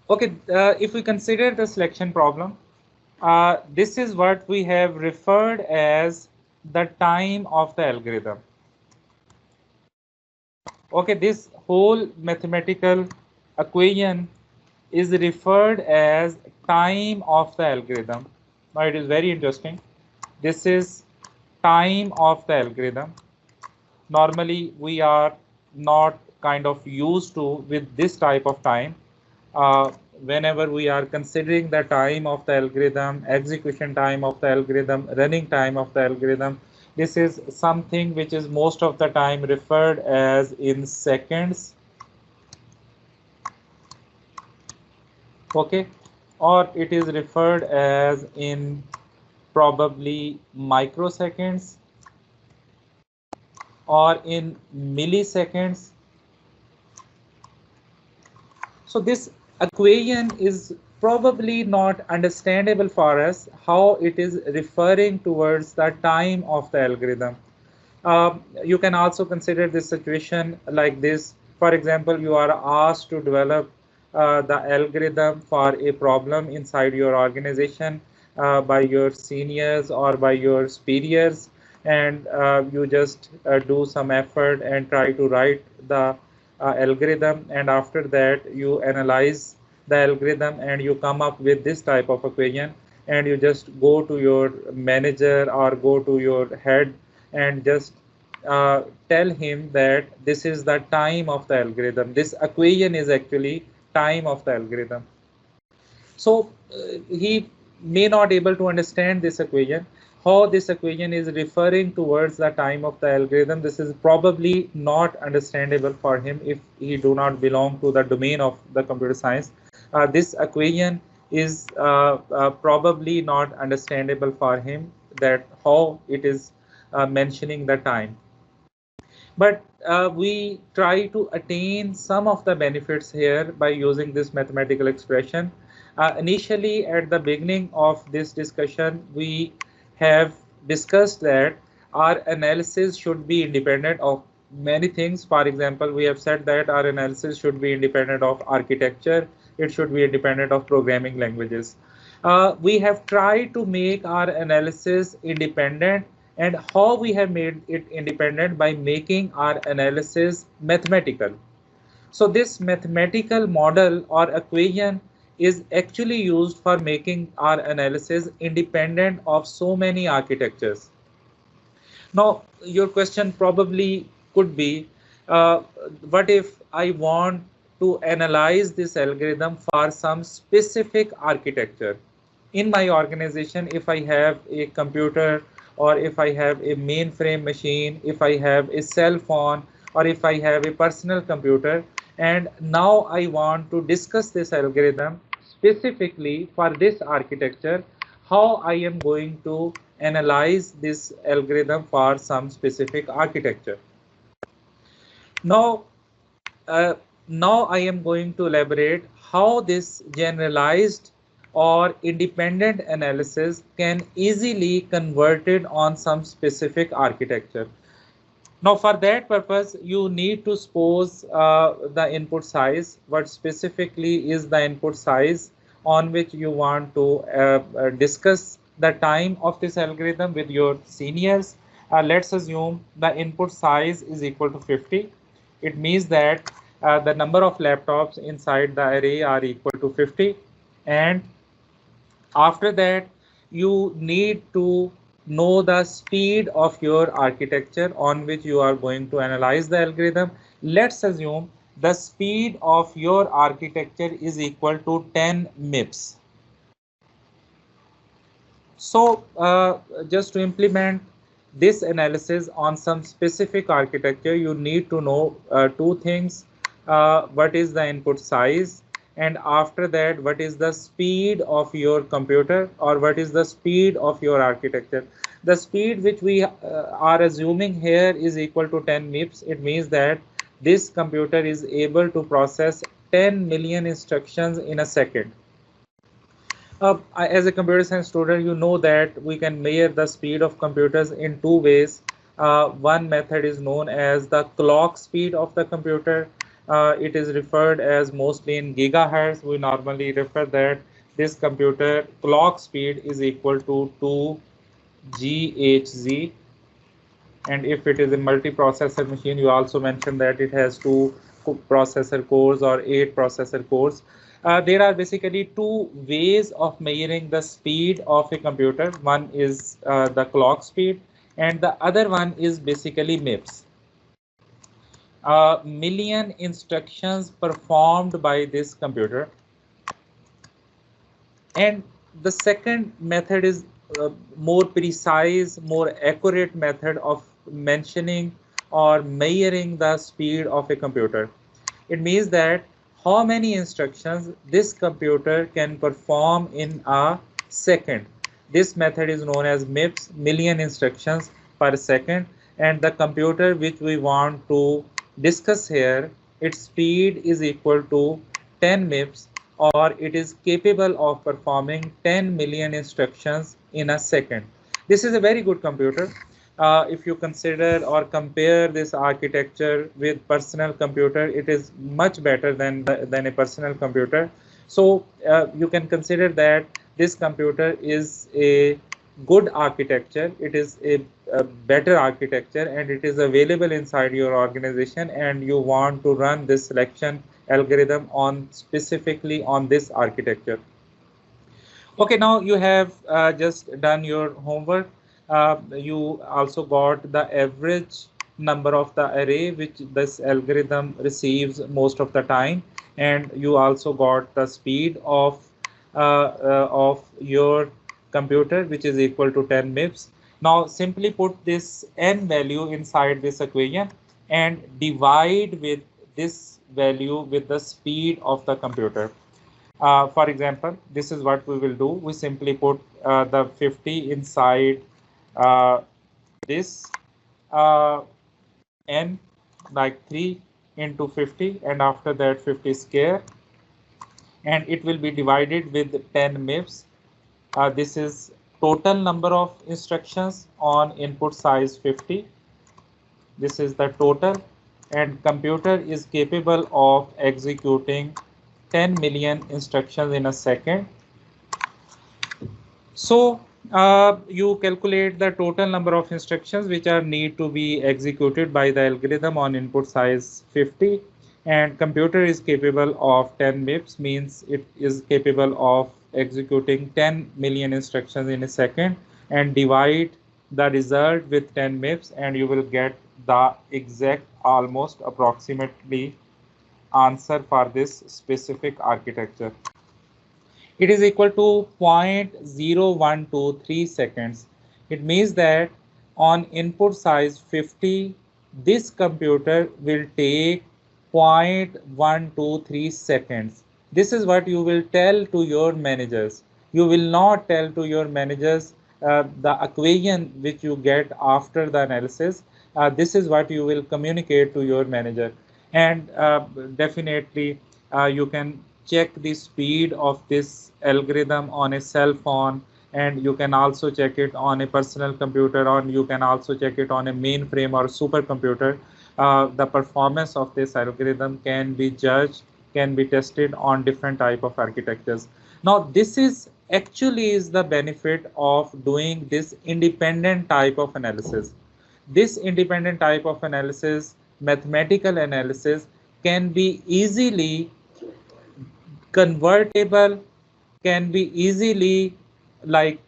Okay, if we consider the selection problem, this is what we have referred as the time of the algorithm. Okay, this whole mathematical equation is referred as time of the algorithm. Now it is very interesting. This is time of the algorithm. Normally we are not kind of used to with this type of time. uh, Whenever we are considering the time of the algorithm, execution time of the algorithm, running time of the algorithm, this is something which is most of the time referred as in seconds, okay, or it is referred as in probably microseconds or in milliseconds. So this equation is probably not understandable for us how it is referring towards the time of the algorithm. You can also consider this situation like this. For example, you are asked to develop the algorithm for a problem inside your organization by your seniors or by your superiors, and you just do some effort and try to write the algorithm, and after that you analyze the algorithm and you come up with this type of equation, and you just go to your manager or go to your head and just tell him that this is the time of the algorithm. This equation is actually time of the algorithm. So he may not able to understand this equation, how this equation is referring towards the time of the algorithm. This is probably not understandable for him if he do not belong to the domain of the computer science. This equation is probably not understandable for him, that how it is mentioning the time. But we try to attain some of the benefits here by using this mathematical expression. Initially, at the beginning of this discussion, we have discussed that our analysis should be independent of many things. For example, we have said that our analysis should be independent of architecture, it should be independent of programming languages. We have tried to make our analysis independent, and how we have made it independent by making our analysis mathematical. So this mathematical model or equation is actually used for making our analysis independent of so many architectures. Now, your question probably could be, uh, what if I want to analyze this algorithm for some specific architecture? In my organization, if I have a computer, or if I have a mainframe machine, if I have a cell phone, or if I have a personal computer, and now I want to discuss this algorithm specifically for this architecture, how I am going to analyze this algorithm for some specific architecture. Now, uh, now I am going to elaborate how this generalized or independent analysis can easily converted on some specific architecture. Now, for that purpose, you need to suppose the input size. What specifically is the input size on which you want to discuss the time of this algorithm with your seniors? Let's assume the input size is equal to 50. It means that the number of laptops inside the array are equal to 50, and after that, you need to know the speed of your architecture on which you are going to analyze the algorithm. Let's assume the speed of your architecture is equal to 10 MIPS. So just to implement this analysis on some specific architecture, you need to know two things. What is the input size? And after that, what is the speed of your computer, or what is the speed of your architecture? The speed which we are assuming here is equal to 10 MIPS. It means that this computer is able to process 10 million instructions in a second. As a computer science student, you know that we can measure the speed of computers in two ways. One method is known as the clock speed of the computer, It is referred as mostly in gigahertz. We normally refer that this computer clock speed is equal to 2 GHz. And if it is a multi-processor machine, you also mentioned that it has 2 processor cores or 8 processor cores. There are basically 2 ways of measuring the speed of a computer. One is the clock speed, and the other one is basically MIPS. A million instructions performed by this computer. And the second method is more precise, more accurate method of mentioning or measuring the speed of a computer. It means that how many instructions this computer can perform in a second. This method is known as MIPS, million instructions per second, and the computer which we want to discuss here, its speed is equal to 10 MIPS, or it is capable of performing 10 million instructions in a second. This is a very good computer. If you consider or compare this architecture with personal computer, it is much better than a personal computer. So you can consider that this computer is a good architecture. It is a better architecture, and it is available inside your organization, and you want to run this selection algorithm on specifically on this architecture. Okay, now you have just done your homework. You also got the average number of the array which this algorithm receives most of the time, and you also got the speed of your computer, which is equal to 10 MIPS. Now simply put this n value inside this equation and divide with this value with the speed of the computer. For example, this is what we will do. We simply put the 50 inside this n, like 3 into 50, and after that 50 square, and it will be divided with 10 MIPS. This is total number of instructions on input size 50. This is the total, and computer is capable of executing 10 million instructions in a second. So you calculate the total number of instructions which are need to be executed by the algorithm on input size 50, and computer is capable of 10 MIPS, means it is capable of executing 10 million instructions in a second, and divide the result with 10 MIPS, and you will get the exact, almost approximately answer for this specific architecture. It is equal to 0.0123 seconds. It means that on input size 50, this computer will take 0.123 seconds. This is what you will tell to your managers. You will not tell to your managers the equation which you get after the analysis. This is what you will communicate to your manager. And definitely you can check the speed of this algorithm on a cell phone, and you can also check it on a personal computer, or you can also check it on a mainframe or supercomputer. The performance of this algorithm can be judged, can be tested on different type of architectures. Now this is actually is the benefit of doing this independent type of analysis. This independent type of analysis, mathematical analysis, can be easily convertible, can be easily like